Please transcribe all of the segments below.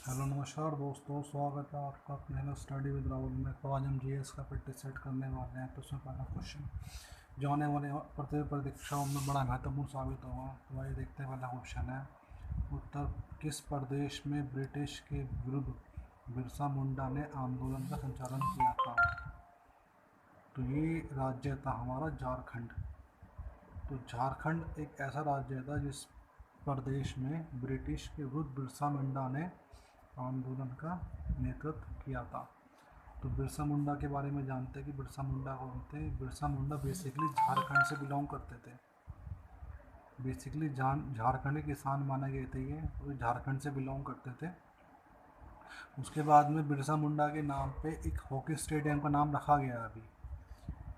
Hello नमस्कार दोस्तों, स्वागत है आपका अपने हेलो स्टडी विद राहुल में। तो आज हम जीएस का प्रैक्टिस सेट करने वाले हैं। तो उसमें पहला क्वेश्चन जो आने वाले प्रतियोगी परीक्षाओं में बड़ा महत्वपूर्ण साबित होगा। तो आइए देखते हैं। पहला क्वेश्चन है, उत्तर किस प्रदेश में ब्रिटिश के विरुद्ध बिरसा मुंडा ने आंदोलन का संचालन किया था? तो ये राज्य था हमारा झारखंड। तो झारखंड एक ऐसा राज्य था जिस प्रदेश में ब्रिटिश के विरुद्ध बिरसा मुंडा ने आंदोलन का नेतृत्व किया था। तो बिरसा मुंडा के बारे में जानते हैं कि बिरसा मुंडा कौन थे। बिरसा मुंडा बेसिकली झारखंड से बिलोंग करते थे। बेसिकली झारखंड के किसान माने गए थे ये, वो झारखंड से बिलोंग करते थे। उसके बाद में बिरसा मुंडा के नाम पे एक हॉकी स्टेडियम का नाम रखा गया अभी,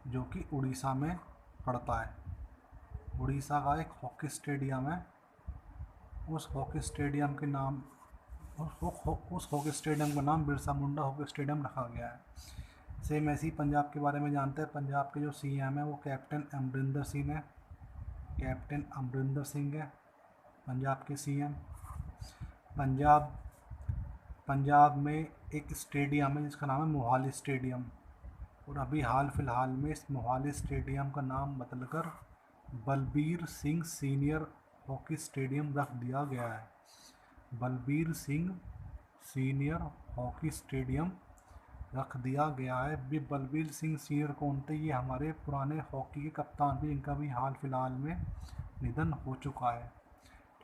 जो कि उड़ीसा में पड़ता है। उड़ीसा का एक हॉकी स्टेडियम है। उस हॉकी स्टेडियम के नाम उस हॉकी स्टेडियम का नाम बिरसा मुंडा हॉकी स्टेडियम रखा गया है। सेम ऐसे ही पंजाब के बारे में जानते हैं। पंजाब के जो सीएम है वो कैप्टन अमरिंदर सिंह है। कैप्टन अमरिंदर सिंह है पंजाब के सीएम। पंजाब पंजाब में एक स्टेडियम है जिसका नाम है मोहाली स्टेडियम। और अभी हाल फिलहाल में इस मोहाली स्टेडियम का नाम बदलकर Balbir Singh senior hockey stadium रख दिया गया है। Balbir Singh senior hockey stadium रख दिया गया है। भी बलबीर सिंह सीनियर कौन थे? ये हमारे पुराने हॉकी के कप्तान थे, इनका भी हाल फिलहाल में निधन हो चुका है।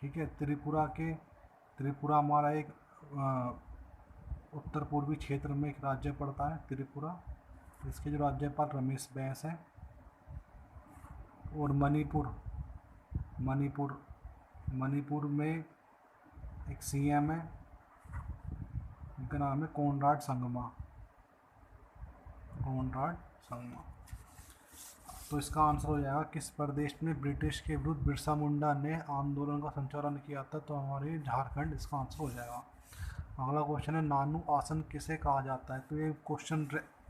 ठीक है। त्रिपुरा हमारा एक उत्तर पूर्वी क्षेत्र में एक राज्य पड़ता है त्रिपुरा। इसके जो राज्यपाल रमेश बैस हैं। और मणिपुर में एक सीएम है, इनका नाम है कोनराड संगमा। तो इसका आंसर हो जाएगा, किस प्रदेश में ब्रिटिश के विरुद्ध बिरसा मुंडा ने आंदोलन का संचालन किया था? तो हमारे झारखंड इसका आंसर हो जाएगा। अगला क्वेश्चन है, नानू आसन किसे कहा जाता है? तो ये क्वेश्चन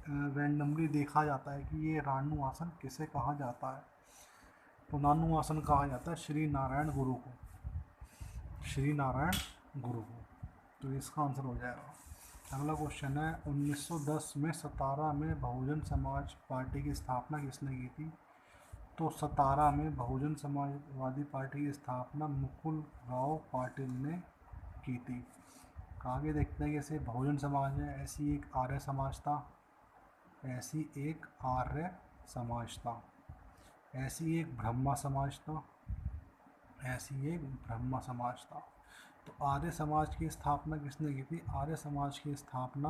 रैंडमली देखा जाता है कि ये नानू आसन किसे कहा जाता है। तो नानू आसन कहा जाता है श्री नारायण गुरु को। तो इसका आंसर हो जाएगा। अगला क्वेश्चन है, 1910 में सतारा में बहुजन समाज पार्टी की स्थापना किसने की थी? तो सतारा में बहुजन समाजवादी पार्टी की स्थापना मुकुल राव पाटिल ने की थी। आगे देखते हैं, जैसे बहुजन समाज है, ऐसी एक आर्य समाज था। ऐसी एक ब्रह्मा समाज था। तो आर्य समाज की स्थापना किसने की थी? आर्य समाज की स्थापना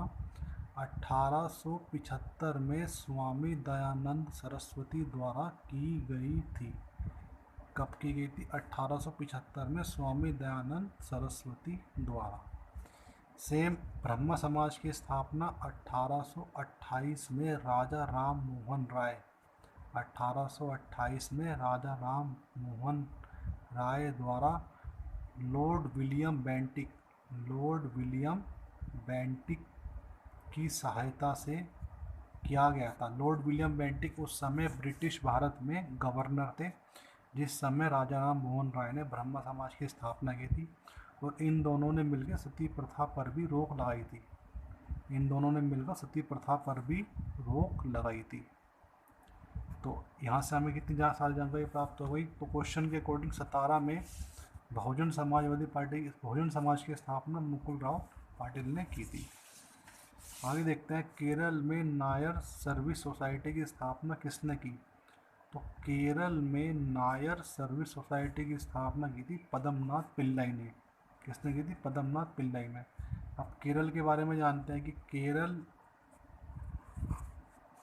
1875 में स्वामी दयानंद सरस्वती द्वारा की गई थी। कब की गई थी? 1875 में स्वामी दयानंद सरस्वती द्वारा। सेम ब्रह्म समाज की स्थापना 1828 में राजा राम मोहन राय 1828 में राजा राम मोहन राय द्वारा लॉर्ड विलियम बेंटिक की सहायता से किया गया था। लॉर्ड विलियम बेंटिक उस समय ब्रिटिश भारत में गवर्नर थे, जिस समय राजा राम मोहन राय ने ब्रह्म समाज की स्थापना की थी। और इन दोनों ने मिलकर सती प्रथा पर भी रोक लगाई थी। तो यहाँ से हमें कितनी सारी जानकारी प्राप्त हो गई? तो क्वेश्चन के अकॉर्डिंग सतारा में बहुजन समाज की स्थापना मुकुल राव पाटिल ने की थी। आगे देखते हैं, केरल में नायर सर्विस सोसाइटी की स्थापना किसने की? तो केरल में नायर सर्विस सोसाइटी की स्थापना की थी पद्मनाथ पिल्लाई ने। किसने की थी? पद्मनाथ पिल्लाई ने। अब केरल के बारे में जानते हैं कि केरल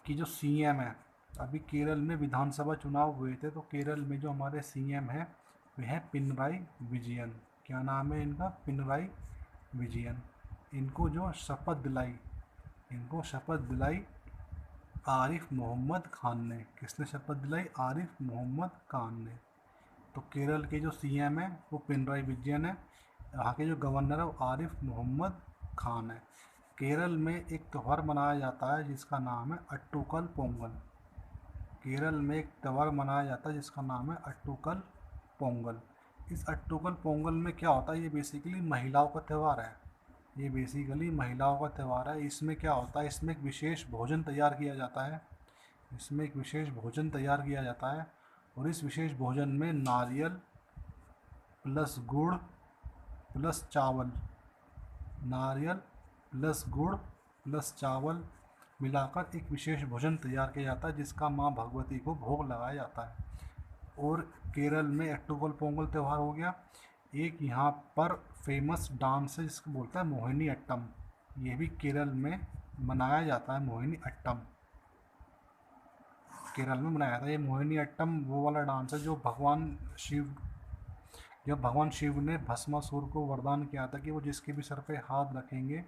की जो सीएम है, अभी केरल में विधानसभा चुनाव हुए थे, तो केरल में जो हमारे सीएम हैं वे हैं पिनराई विजयन। क्या नाम है इनका? पिनराई विजयन। इनको शपथ दिलाई आरिफ मोहम्मद खान ने। किसने शपथ दिलाई? आरिफ मोहम्मद खान ने। तो केरल के जो सीएम है वो पिनराई विजयन है। यहाँ के जो गवर्नर है वो आरिफ मोहम्मद खान है। केरल में एक त्यौहार मनाया जाता है जिसका नाम है अट्टूकल पोंगल। केरल में एक त्यौहार मनाया जाता है जिसका नाम है अट्टूकल पोंगल। इस अट्टूकल पोंगल में क्या होता है? ये बेसिकली महिलाओं का त्यौहार है। ये बेसिकली महिलाओं का त्यौहार है। इसमें क्या होता है, इसमें एक विशेष भोजन तैयार किया जाता है, इसमें एक विशेष भोजन तैयार किया जाता है और इस विशेष भोजन में नारियल प्लस गुड़ प्लस चावल, नारियल प्लस गुड़ प्लस चावल मिलाकर एक विशेष भोजन तैयार किया जाता है जिसका माँ भगवती को भोग लगाया जाता है। और केरल में एट्टुकल पोंगल त्यौहार हो गया। एक यहाँ पर फेमस डांस है जिसको बोलता है मोहिनी अट्टम, ये भी केरल में मनाया जाता है। मोहिनी अट्टम केरल में मनाया जाता है। ये मोहिनी अट्टम वो वाला डांस है जो जब भगवान शिव ने भस्मासुर को वरदान किया था कि वो जिसके भी सर पे हाथ रखेंगे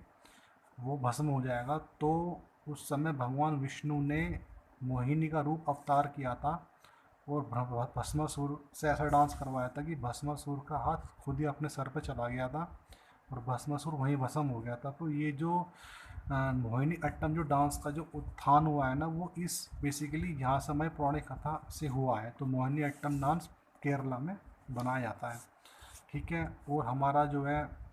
वो भस्म हो जाएगा, तो उस समय भगवान विष्णु ने मोहिनी का रूप अवतार किया था और भस्मासुर से ऐसा डांस करवाया था कि भस्मासुर का हाथ खुद ही अपने सर पे चला गया था और भस्मासुर वहीं भस्म हो गया था। तो ये जो मोहिनी अट्टम जो डांस का जो उत्थान हुआ है ना, वो इस बेसिकली यहाँ समय पौराणिक कथा से हुआ है। तो मोहिनी अट्टम डांस केरला में बनाया जाता है, ठीक है। और हमारा जो है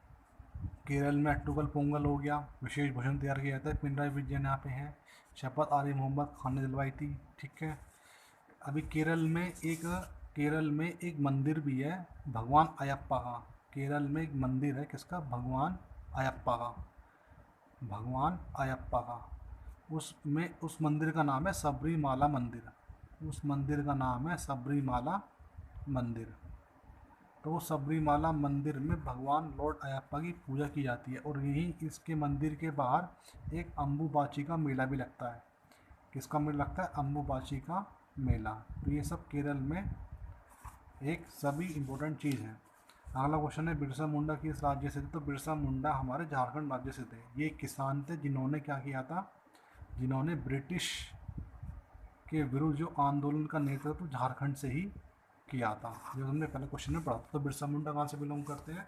केरल में अट्टुकल पोंगल हो गया, विशेष भोजन तैयार किया जाता है। पिनराई विजयन यहाँ पे है, शपथ आली मोहम्मद खान ने दिलवाई थी, ठीक है। अभी केरल में एक मंदिर भी है भगवान अयप्पा का। केरल में एक मंदिर है किसका, भगवान अयप्पा का, भगवान अयप्पा का। उस मंदिर का नाम है सबरीमाला मंदिर, उस मंदिर का नाम है सबरीमाला मंदिर। तो सबरीमाला मंदिर में भगवान लॉर्ड अयप्पा की पूजा की जाती है और यहीं इसके मंदिर के बाहर एक अम्बुबाची का मेला भी लगता है। किसका मेला लगता है, अम्बुबाची का मेला। तो ये सब केरल में एक सभी इम्पोर्टेंट चीज़ है। अगला क्वेश्चन है बिरसा मुंडा किस राज्य से थे। तो बिरसा मुंडा हमारे झारखंड राज्य से थे। ये किसान थे जिन्होंने क्या किया था, जिन्होंने ब्रिटिश के विरुद्ध जो आंदोलन का नेतृत्व झारखंड से ही किया था, जो हमने पहले क्वेश्चन में पढ़ा था। तो बिरसा मुंडा कहाँ से बिलोंग करते हैं,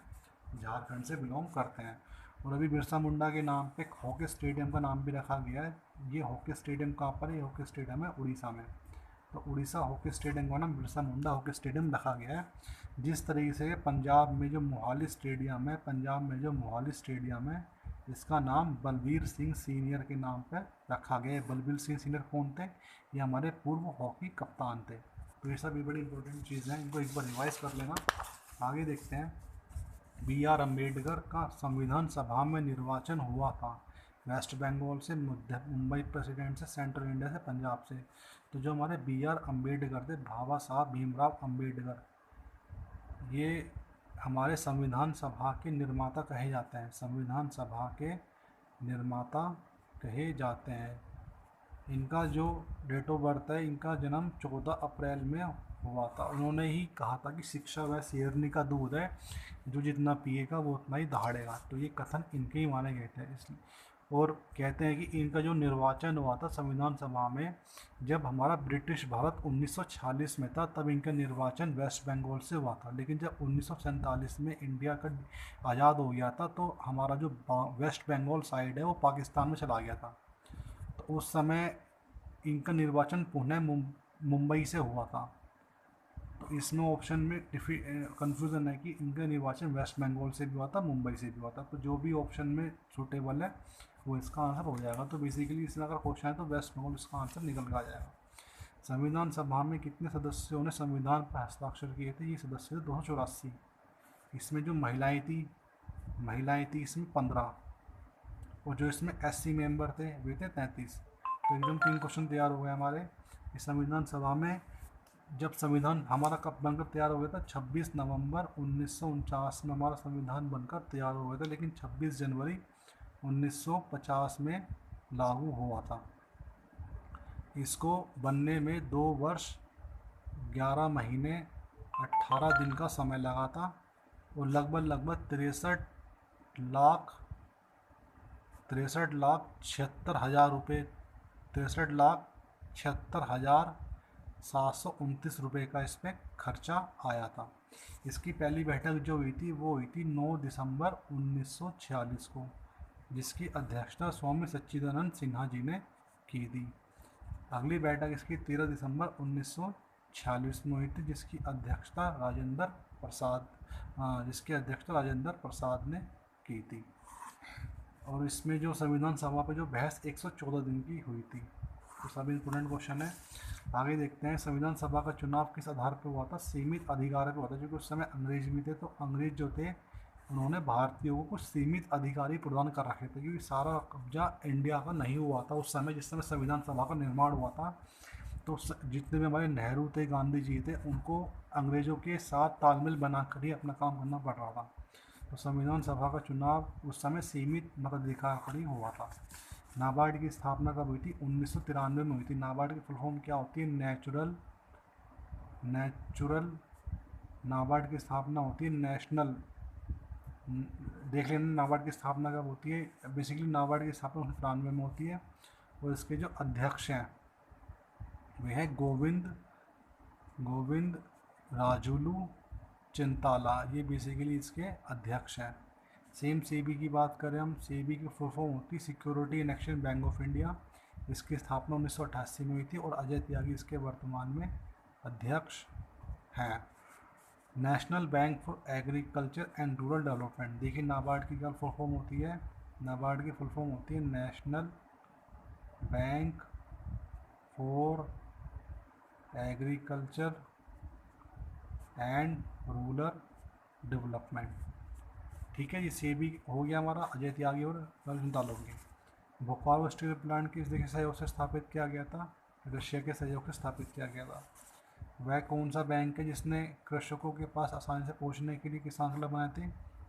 झारखंड से बिलोंग करते हैं। और अभी बिरसा मुंडा के नाम पे हॉकी स्टेडियम का नाम भी रखा गया है। ये हॉकी स्टेडियम कहाँ पर है, ये हॉकी स्टेडियम है उड़ीसा में। तो उड़ीसा हॉकी स्टेडियम का नाम बिरसा मुंडा हॉकी स्टेडियम रखा गया है। जिस तरीके से पंजाब में जो मोहाली स्टेडियम है, इसका नाम बलबीर सिंह सीनियर के नाम पर रखा गया है। बलबीर सिंह सीनियर कौन थे, ये हमारे पूर्व हॉकी कप्तान थे। तो ये सब भी बड़ी इंपॉर्टेंट चीज़ हैं, इनको एक बार रिवाइज कर लेना। आगे देखते हैं, BR अम्बेडकर का संविधान सभा में निर्वाचन हुआ था वेस्ट बंगाल से, मुंबई प्रेसिडेंट से, सेंट्रल इंडिया से, पंजाब से। तो जो हमारे BR अम्बेडकर थे, बाबा साहब भीमराव अम्बेडकर, ये हमारे संविधान सभा के निर्माता कहे जाते हैं, संविधान सभा के निर्माता कहे जाते हैं। इनका जो डेट ऑफ बर्थ है, इनका जन्म 14 अप्रैल में हुआ था। उन्होंने ही कहा था कि शिक्षा वह शेरनी का दूध है, जो जितना पिएगा वो उतना ही दहाड़ेगा। तो ये कथन इनके ही माने गए थे। इसलिए और कहते हैं कि इनका जो निर्वाचन हुआ था संविधान सभा में, जब हमारा ब्रिटिश भारत 1946 में था, तब इनका निर्वाचन वेस्ट बंगाल से हुआ था। लेकिन जब 1947 में इंडिया का आज़ाद हो गया था, तो हमारा जो वेस्ट बंगाल साइड है वो पाकिस्तान में चला गया था। तो उस समय इनका निर्वाचन पुणे मुंबई से हुआ था। तो इसमें ऑप्शन में कन्फ्यूज़न है कि इनका निर्वाचन वेस्ट बंगाल से भी हुआ था, मुंबई से भी हुआ था। तो जो भी ऑप्शन में सूटेबल है वो इसका आंसर हो जाएगा। तो बेसिकली इसमें अगर क्वेश्चन है तो वेस्ट बंगाल इसका आंसर निकल कर आ जाएगा। संविधान सभा में कितने सदस्यों ने संविधान पर हस्ताक्षर किए थे, ये सदस्य थे 284। इसमें जो महिलाएँ थी इसमें 15, और जो इसमें SC मेंबर थे वे थे 33। तो एकदम 3 क्वेश्चन तैयार हो गए हमारे इस संविधान सभा में। जब संविधान हमारा कब बनकर तैयार हो गया था, 26 नवंबर 1949 में हमारा संविधान बनकर तैयार हो गया था, लेकिन 26 जनवरी 1950 में लागू हुआ था। इसको बनने में 2 वर्ष 11 महीने 18 दिन का समय लगा था और लगभग 63,76,000 रुपये, 63,76,729 रुपये का इस पर खर्चा आया था। इसकी पहली बैठक जो हुई थी वो हुई थी 9 दिसंबर 1946 को, जिसकी अध्यक्षता स्वामी सच्चिदानंद सिन्हा जी ने की थी। अगली बैठक इसकी 13 दिसंबर 1946 में हुई थी, जिसकी अध्यक्षता राजेंद्र प्रसाद ने की थी। और इसमें जो संविधान सभा पे जो बहस 114 दिन की हुई थी। तो सब इम्पोर्टेंट क्वेश्चन है। आगे देखते हैं, संविधान सभा का चुनाव किस आधार पर हुआ था? सीमित अधिकार पर हुआ था, क्योंकि उस समय अंग्रेज भी थे, तो अंग्रेज जो थे उन्होंने भारतीयों को कुछ सीमित अधिकारी प्रदान कर रखे थे, क्योंकि सारा कब्जा इंडिया का नहीं हुआ था उस समय, जिस समय संविधान सभा का निर्माण हुआ था। तो जितने भी हमारे नेहरू थे, गांधी जी थे, उनको अंग्रेज़ों के साथ तालमेल बनाकर ही अपना काम करना पड़ रहा था। तो संविधान सभा का चुनाव उस समय सीमित मताधिकार पर ही हुआ था। नाबार्ड की स्थापना कब हुई थी? 1993 में हुई थी। नाबार्ड की फुल फॉर्म क्या होती है? नेचुरल नाबार्ड की स्थापना होती है नेशनल। देख लेना नाबार्ड की स्थापना कब होती है। बेसिकली नाबार्ड की स्थापना 1993 में होती है, और इसके जो अध्यक्ष हैं वे हैं गोविंद राजुलू चिंताला, ये बेसिकली इसके अध्यक्ष हैं। सेम सेबी की बात करें हम, सेबी की फुल फॉर्म होती है security and exchange bank of India. इसकी स्थापना 1988 में हुई थी, और अजय त्यागी इसके वर्तमान में अध्यक्ष हैं। National bank for agriculture and rural development, देखिए नाबार्ड की क्या फुल फॉर्म होती है? नाबार्ड की फुल फॉर्म होती है national bank for agriculture and rural development. ठीक है, ये सेबी हो गया हमारा, अजय त्यागी और चिंताला हो गए। भोपाल स्टील प्लांट किस देश के सहयोग से स्थापित किया गया था? रशिया के सहयोग से स्थापित किया गया था। वह कौन सा बैंक है जिसने कृषकों के पास आसानी से पहुंचने के लिए किसान क्लब बनाए थे?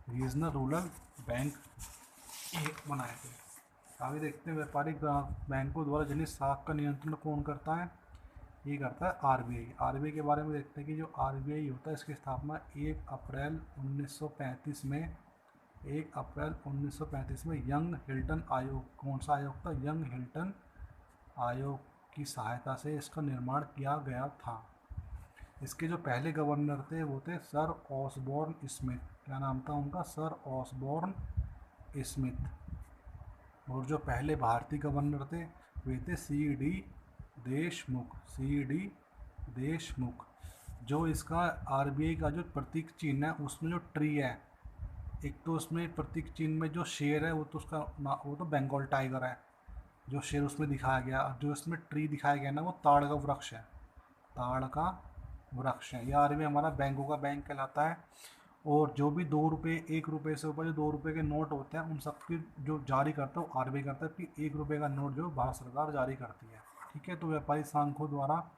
रीजनल रूरल बैंक बनाए थे। आगे देखते हैं, व्यापारिक बैंकों द्वारा जनित साख का नियंत्रण कौन करता है? ये करता है आरबीआई। आरबीआई के बारे में देखते हैं कि जो आरबीआई होता है, इसकी स्थापना 1 अप्रैल 1935 में 1 अप्रैल 1935 में यंग हिल्टन आयोग, कौन सा आयोग था? यंग हिल्टन आयोग की सहायता से इसका निर्माण किया गया था। इसके जो पहले गवर्नर थे वो थे सर ऑसबॉर्न स्मिथ। क्या नाम था उनका? Sir Osborne Smith. और जो पहले भारतीय गवर्नर थे वे थे सी.डी. देशमुख। जो इसका आरबीआई का जो प्रतीक चिन्ह है उसमें जो ट्री है, एक तो उसमें प्रतीक चिन्ह में जो शेर है वो तो उसका वो तो बंगाल टाइगर है, जो शेर उसमें दिखाया गया। जो इसमें ट्री दिखाया गया ना वो ताड़ का वृक्ष है, ताड़ का वृक्ष है। यह आरबीआई हमारा बैंकों का बैंक कहलाता है। और जो भी 2 रुपये 1 रुपये से ऊपर जो 2 रुपये के नोट होते हैं उन सब की जो जारी करता है वो आरबीआई करता है, कि 1 रुपये का नोट जो भारत सरकार जारी करती है। ठीक है, तो व्यापारी सांखों द्वारा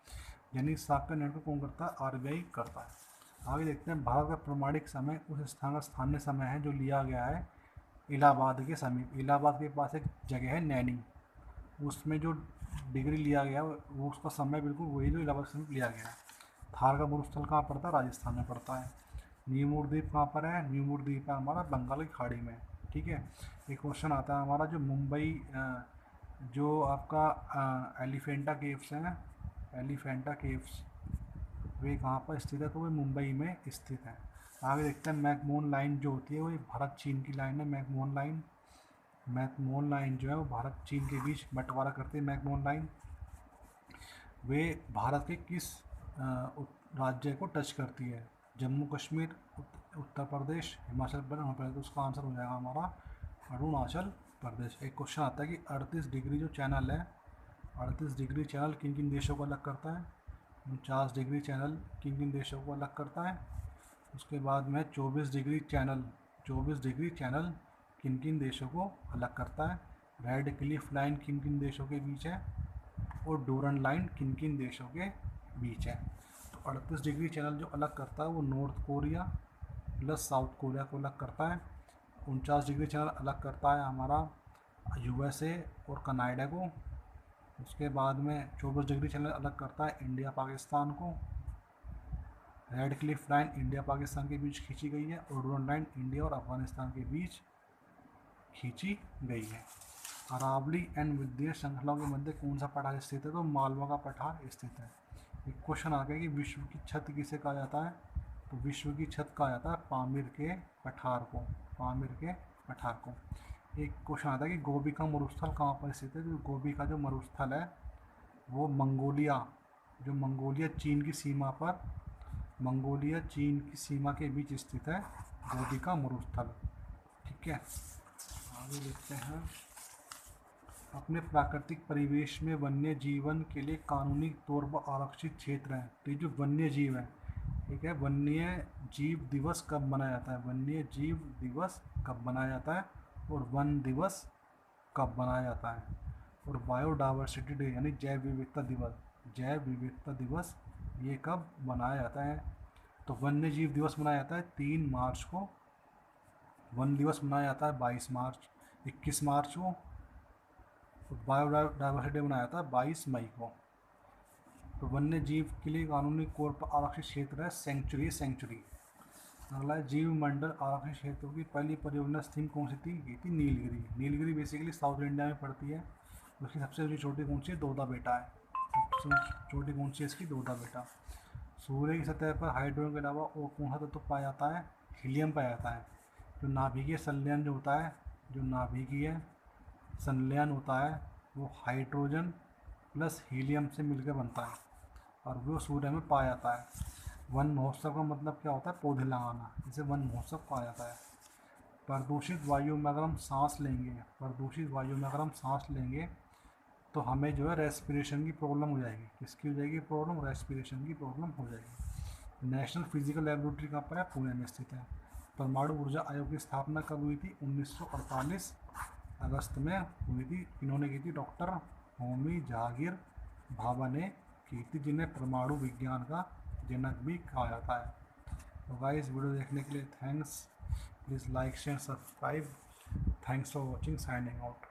यानी साख का निर्णय कौन करता है? आरबीआई करता है। आगे देखते हैं, भारत का प्रमाणिक समय उस स्थान का स्थानीय समय है जो लिया गया है इलाहाबाद के समीप। इलाहाबाद के पास एक जगह है नैनी, उसमें जो डिग्री लिया गया वो उसका समय बिल्कुल वही जो इलाहाबाद के समीप लिया गया है। थार का मरुस्थल कहाँ पड़ता है? राजस्थान में पड़ता है। न्यूमूर द्वीप कहाँ पर है? न्यूमूर द्वीप है हमारा बंगाल की खाड़ी में। ठीक है, एक क्वेश्चन आता है हमारा, जो मुंबई जो आपका एलिफेंटा केव्स हैं, एलिफेंटा केव्स वे कहाँ पर स्थित है? तो वे मुंबई में स्थित है। आगे देखते हैं, मैकमोहन लाइन जो होती है वो भारत चीन की लाइन है। मैकमोहन लाइन जो है वो भारत चीन के बीच बंटवारा करती है। मैकमोहन लाइन वे भारत के किस राज्य को टच करती है? जम्मू कश्मीर, उत्तर प्रदेश, हिमाचल प्रदेश। तो उसका आंसर हो जाएगा हमारा अरुणाचल प्रदेश। एक क्वेश्चन आता है कि 38 डिग्री जो चैनल है, 38 डिग्री चैनल किन किन देशों को अलग करता है? 49 डिग्री चैनल किन किन देशों को अलग करता है? उसके बाद में 24 डिग्री चैनल किन किन देशों को अलग करता है? रेड क्लिफ लाइन किन किन देशों के बीच है? और डूरन लाइन किन किन देशों के बीच है? तो 38 डिग्री चैनल जो अलग करता है वो north Korea plus south Korea को अलग करता है। 49 डिग्री चैनल अलग करता है हमारा यूएसए और कनाडा को। उसके बाद में 24 डिग्री चैनल अलग करता है इंडिया पाकिस्तान को। Red Cliff line India Pakistan के बीच खींची गई है, और डूरन लाइन इंडिया और अफगानिस्तान के बीच खींची गई है। अरावली एंड विंध्य श्रृंखलाओं के मध्य कौन सा पठार स्थित है? तो मालवा का पठार स्थित है। एक क्वेश्चन आ गया कि विश्व की छत किसे कहा जाता है? तो विश्व की छत कहा जाता है पामीर के पठार को। एक क्वेश्चन आता है कि गोबी का मरुस्थल कहाँ पर स्थित है? तो गोबी का जो मरुस्थल है वो मंगोलिया चीन की सीमा के बीच स्थित है गोबी का मरुस्थल। ठीक है, आगे देखते हैं। अपने प्राकृतिक परिवेश में वन्य जीवन के लिए कानूनी तौर पर आरक्षित क्षेत्र है। तो ये जो वन्य जीव है, ठीक है, वन्य जीव दिवस कब मनाया जाता है? वन्य जीव दिवस कब मनाया जाता है और वन दिवस कब मनाया जाता है? और बायोडाइवर्सिटी डे यानी जैव विविधता दिवस, जैव विविधता दिवस ये कब मनाया जाता है? तो वन्य जीव दिवस मनाया जाता है 3 मार्च को। वन दिवस मनाया जाता है 22 मार्च, 21 मार्च को। बायोडाइवर्सिटी डे मनाया जाता है 22 मई को। तो वन्य जीव के लिए कानूनी तौर पर आरक्षित क्षेत्र है सेंचुरी। अगला है जीव मंडल आरक्षित क्षेत्रों की पहली परियोजना थीम कौन सी थी? ये थी Nilgiri. Nilgiri basically south India में पड़ती है। उसकी सबसे छोटी कौन सी है? दोदा बेटा है। सबसे छोटी कौन सी है इसकी? दोदा बेटा। सूर्य की सतह पर हाइड्रोजन के अलावा और कौन सा तत्व पाया जाता है? हीलियम पाया जाता है। जो नाभिकीय संलयन जो होता है, जो नाभिकीय संलयन होता है वो हाइड्रोजन प्लस हीलियम से मिलकर बनता है और वो सूर्य में पाया जाता है। वन महोत्सव का मतलब क्या होता है? पौधे लगाना, इसे वन महोत्सव कहा जाता है। प्रदूषित वायु में अगर हम सांस लेंगे, प्रदूषित वायु में अगर हम सांस लेंगे तो हमें जो है रेस्पिरेशन की प्रॉब्लम हो जाएगी। किसकी हो जाएगी प्रॉब्लम? रेस्पिरेशन की प्रॉब्लम हो जाएगी। नेशनल फिजिकल लेबोरेटरी कहाँ पर है? पुणे में स्थित है। परमाणु ऊर्जा आयोग की स्थापना कब हुई थी? 1948 अगस्त में हुई थी। इन्होंने की थी डॉक्टर होमी जहांगीर भाभा ने की थी, जिन्हें परमाणु विज्ञान का जनक भी कहा जाता है। तो गाइस वीडियो देखने के लिए thanks. Please like share subscribe. Thanks for watching. Signing out.